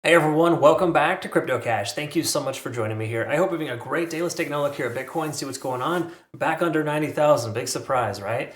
Hey everyone, welcome back to Crypto Cash. Thank you so much for joining me here. I hope you're having a great day. Let's take a look here at Bitcoin, see what's going on. Back under 90,000, big surprise, right?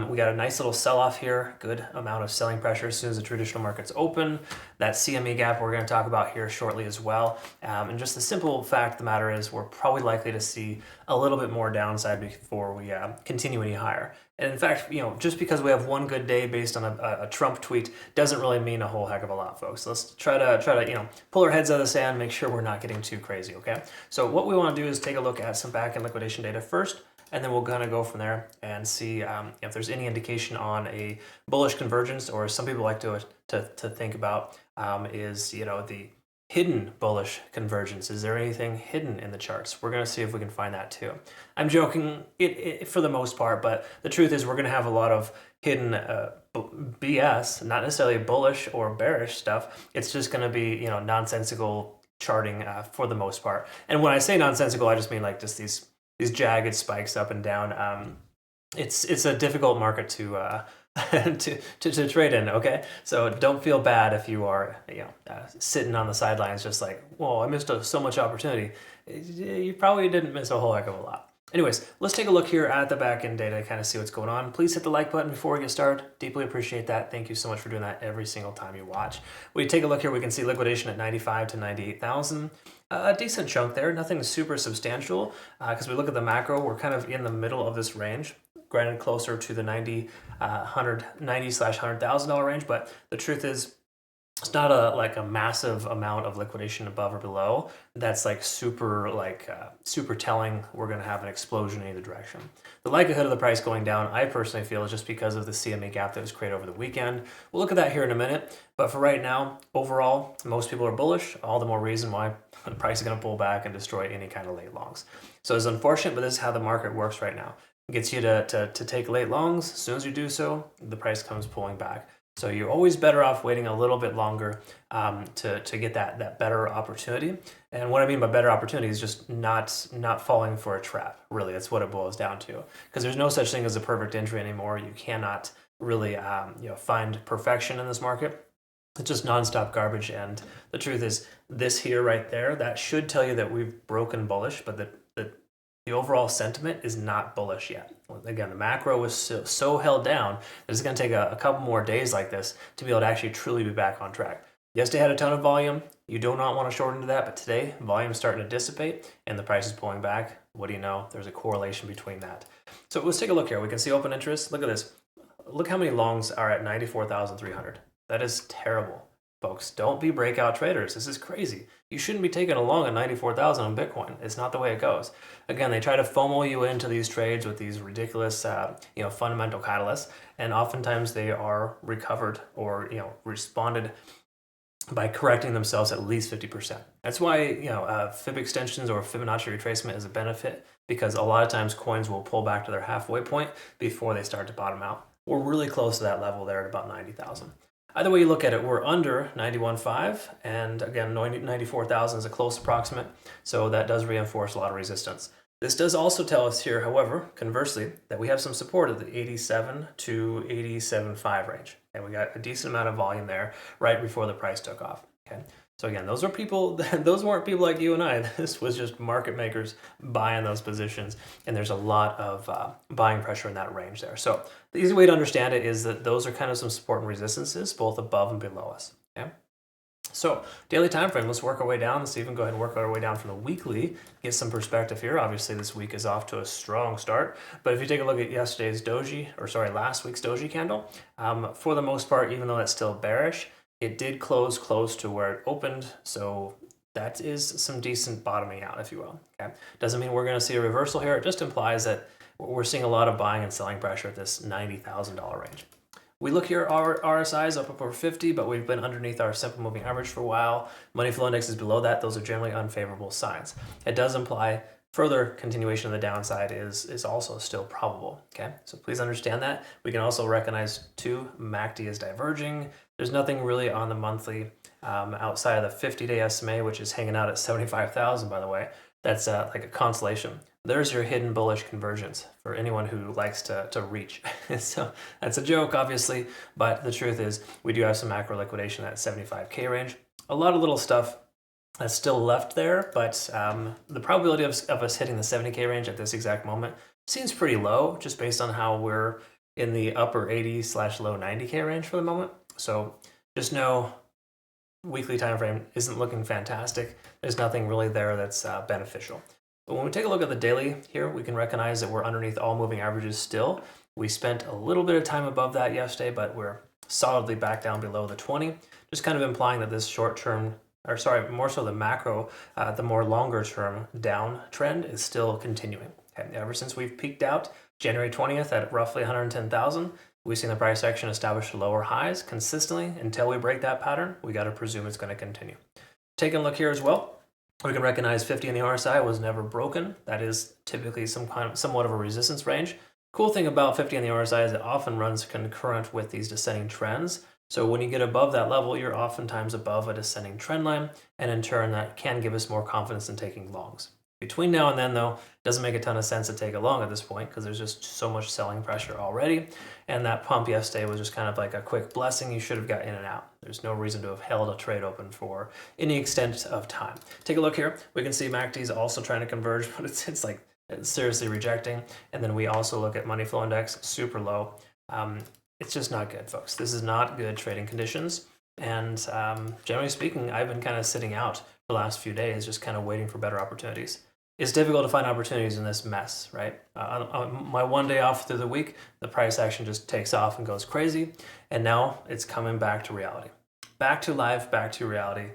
We got a nice little sell-off here, good amount of selling pressure as soon as the traditional markets open. That CME gap we're going to talk about here shortly as well. And just the simple fact of the matter is we're probably likely to see a little bit more downside before we continue any higher. And in fact, just because we have one good day based on a Trump tweet doesn't really mean a whole heck of a lot, folks. Let's try to pull our heads out of the sand, make sure we're not getting too crazy, okay? So what we want to do is take a look at some back-end liquidation data first, and then we'll kind of go from there and see if there's any indication on a bullish convergence, or some people like to think about is the hidden bullish convergence. Is there anything hidden in the charts? We're going to see if we can find that too. I'm joking for the most part, but the truth is we're going to have a lot of hidden BS, not necessarily bullish or bearish stuff. It's just going to be nonsensical charting for the most part. And when I say nonsensical, I just mean like just these jagged spikes up and down. It's a difficult market to to trade in, okay? So don't feel bad if you are sitting on the sidelines just like, whoa, I missed so much opportunity. You probably didn't miss a whole heck of a lot. Anyways, let's take a look here at the back-end data to kind of see what's going on. Please hit the like button before we get started. Deeply appreciate that. Thank you so much for doing that every single time you watch. We take a look here, we can see liquidation at 95 to 98,000. A decent chunk there, nothing super substantial, because we look at the macro, we're kind of in the middle of this range, granted closer to the $90,000 range, but the truth is it's not a massive amount of liquidation above or below that's like super telling we're going to have an explosion in either direction. The likelihood of the price going down, I personally feel, is just because of the CME gap that was created over the weekend. We'll look at that here in a minute, but for right now, overall, most people are bullish. All the more reason why the price is going to pull back and destroy any kind of late longs. So it's unfortunate, but this is how the market works right now. It gets you to take late longs. As soon as you do so, the price comes pulling back. So you're always better off waiting a little bit longer to get that better opportunity. And what I mean by better opportunity is just not falling for a trap. Really, that's what it boils down to. Because there's no such thing as a perfect entry anymore. You cannot really find perfection in this market. It's just nonstop garbage. And the truth is, this here right there, that should tell you that we've broken bullish, but the overall sentiment is not bullish yet. Again, the macro was so held down that it's going to take a couple more days like this to be able to actually truly be back on track. Yesterday had a ton of volume. You do not want to short into that, but today volume is starting to dissipate and the price is pulling back. What do you know? There's a correlation between that. So let's take a look here. We can see open interest. Look at this. Look how many longs are at 94,300. That is terrible. Folks, don't be breakout traders. This is crazy. You shouldn't be taking a long at 94,000 on Bitcoin. It's not the way it goes. Again, they try to FOMO you into these trades with these ridiculous, fundamental catalysts, and oftentimes they are recovered or responded by correcting themselves at least 50%. That's why Fib extensions or Fibonacci retracement is a benefit, because a lot of times coins will pull back to their halfway point before they start to bottom out. We're really close to that level there at about 90,000. Either way you look at it, we're under 91.5, and again, 94,000 is a close approximate, so that does reinforce a lot of resistance. This does also tell us here, however, conversely, that we have some support at the 87 to 87.5 range, and we got a decent amount of volume there right before the price took off. Okay, so again, those weren't people like you and I. This was just market makers buying those positions, and there's a lot of buying pressure in that range there. So the easy way to understand it is that those are kind of some support and resistances, both above and below us. Okay. So daily time frame, let's work our way down. Let's even go ahead and work our way down from the weekly, get some perspective here. Obviously, this week is off to a strong start. But if you take a look at last week's Doji candle, for the most part, even though that's still bearish, it did close close to where it opened. So that is some decent bottoming out, if you will. Okay. Doesn't mean we're going to see a reversal here. It just implies that we're seeing a lot of buying and selling pressure at this $90,000 range. We look here, our RSI is up over 50, but we've been underneath our simple moving average for a while. Money flow index is below that. Those are generally unfavorable signs. It does imply further continuation of the downside is also still probable. Okay, so please understand that. We can also recognize too, MACD is diverging. There's nothing really on the monthly outside of the 50-day SMA, which is hanging out at 75,000, by the way. That's like a consolation. There's your hidden bullish convergence for anyone who likes to reach. So that's a joke, obviously, but the truth is we do have some macro liquidation at 75K range. a lot of little stuff that's still left there, but the probability of us hitting the 70K range at this exact moment seems pretty low, just based on how we're in the upper 80/low 90K range for the moment. So just know weekly time frame isn't looking fantastic. There's nothing really there that's beneficial. But when we take a look at the daily here, we can recognize that we're underneath all moving averages still. We spent a little bit of time above that yesterday, but we're solidly back down below the 20, just kind of implying that this short-term, or sorry, more so the macro, the more longer-term downtrend is still continuing. Okay, ever since we've peaked out January 20th at roughly 110,000, we've seen the price action establish lower highs consistently. Until we break that pattern, we got to presume it's going to continue. Taking a look here as well, we can recognize 50 on the RSI was never broken. That is typically somewhat of a resistance range. Cool thing about 50 on the RSI is it often runs concurrent with these descending trends. So when you get above that level, you're oftentimes above a descending trend line, and in turn, that can give us more confidence in taking longs. Between now and then, though, it doesn't make a ton of sense to take a long at this point because there's just so much selling pressure already. And that pump yesterday was just kind of like a quick blessing. You should have got in and out. There's no reason to have held a trade open for any extent of time. Take a look here. We can see MACD is also trying to converge, but it's like it's seriously rejecting. And then we also look at money flow index, super low. It's just not good, folks. This is not good trading conditions. And generally speaking, I've been kind of sitting out for the last few days, just kind of waiting for better opportunities. It's difficult to find opportunities in this mess, right? On my one day off through the week, the price action just takes off and goes crazy. And now it's coming back to reality. Back to life, back to reality,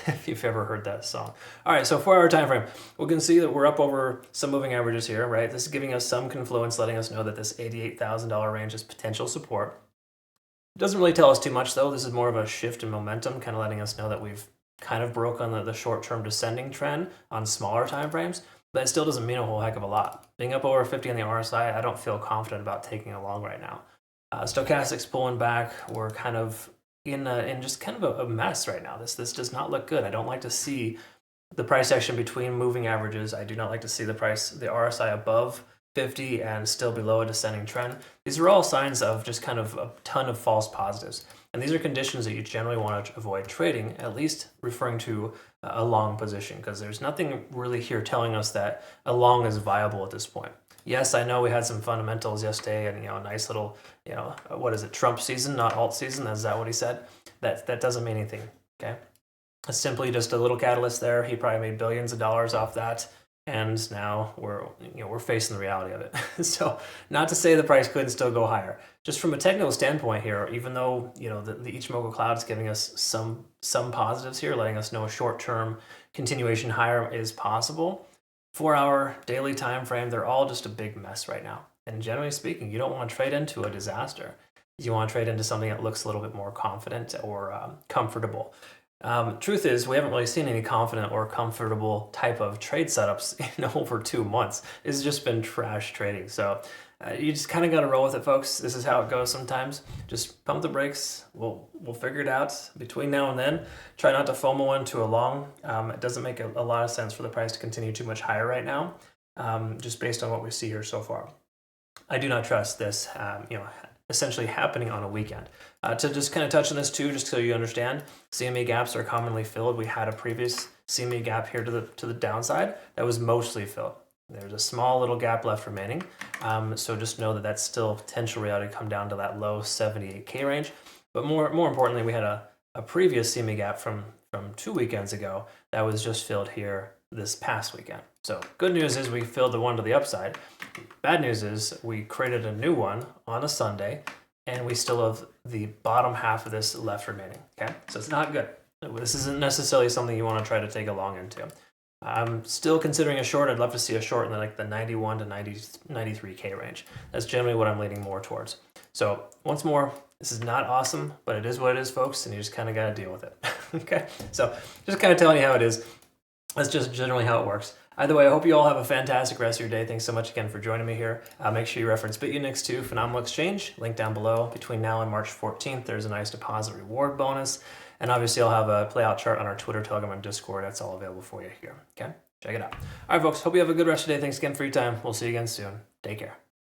if you've ever heard that song. All right, so 4-hour time frame. We can see that we're up over some moving averages here, right? This is giving us some confluence, letting us know that this $88,000 range is potential support. It doesn't really tell us too much, though. This is more of a shift in momentum, kind of letting us know that we've kind of broke on the short-term descending trend on smaller time frames, but it still doesn't mean a whole heck of a lot. Being up over 50 on the RSI, I don't feel confident about taking a long right now. Stochastic's pulling back. We're kind of in just kind of a mess right now. This does not look good. I don't like to see the price action between moving averages. I do not like to see the RSI above 50 and still below a descending trend. These are all signs of just kind of a ton of false positives. And these are conditions that you generally want to avoid trading, at least referring to a long position, because there's nothing really here telling us that a long is viable at this point. Yes, I know we had some fundamentals yesterday and, a nice little, what is it, Trump season, not alt season? Is that what he said? That doesn't mean anything, okay? It's simply just a little catalyst there. He probably made billions of dollars off that. And now we're facing the reality of it. So not to say the price couldn't still go higher. Just from a technical standpoint here, even though the Ichimoku cloud is giving us some positives here, letting us know a short-term continuation higher is possible. 4-hour daily time frame, they're all just a big mess right now. And generally speaking, you don't want to trade into a disaster. You want to trade into something that looks a little bit more confident or comfortable. Truth is, we haven't really seen any confident or comfortable type of trade setups in over 2 months. It's just been trash trading. So you just kind of got to roll with it, folks. This is how it goes sometimes. Just pump the brakes. We'll figure it out between now and then. Try not to FOMO into a long. It doesn't make a lot of sense for the price to continue too much higher right now, just based on what we see here so far. I do not trust this, essentially happening on a weekend. To just kind of touch on this too, just so you understand, CME gaps are commonly filled. We had a previous CME gap here to the downside that was mostly filled. There's a small little gap left remaining. So just know that that's still potential reality to come down to that low 78K range. But more importantly, we had a previous CME gap from 2 weekends ago that was just filled here this past weekend. So good news is we filled the one to the upside. Bad news is we created a new one on a Sunday, and we still have the bottom half of this left remaining, okay? So it's not good. This isn't necessarily something you want to try to take a long into. I'm still considering a short. I'd love to see a short in the 91 to 93K range. That's generally what I'm leaning more towards. So once more, this is not awesome, but it is what it is, folks, and you just kind of got to deal with it, okay? So just kind of telling you how it is. That's just generally how it works. Either way, I hope you all have a fantastic rest of your day. Thanks so much again for joining me here. Make sure you reference Bitunix to Phenomenal Exchange, link down below. Between now and March 14th, there's a nice deposit reward bonus. And obviously, I'll have a playout chart on our Twitter, Telegram, and Discord. That's all available for you here, okay? Check it out. All right, folks, hope you have a good rest of your day. Thanks again for your time. We'll see you again soon. Take care.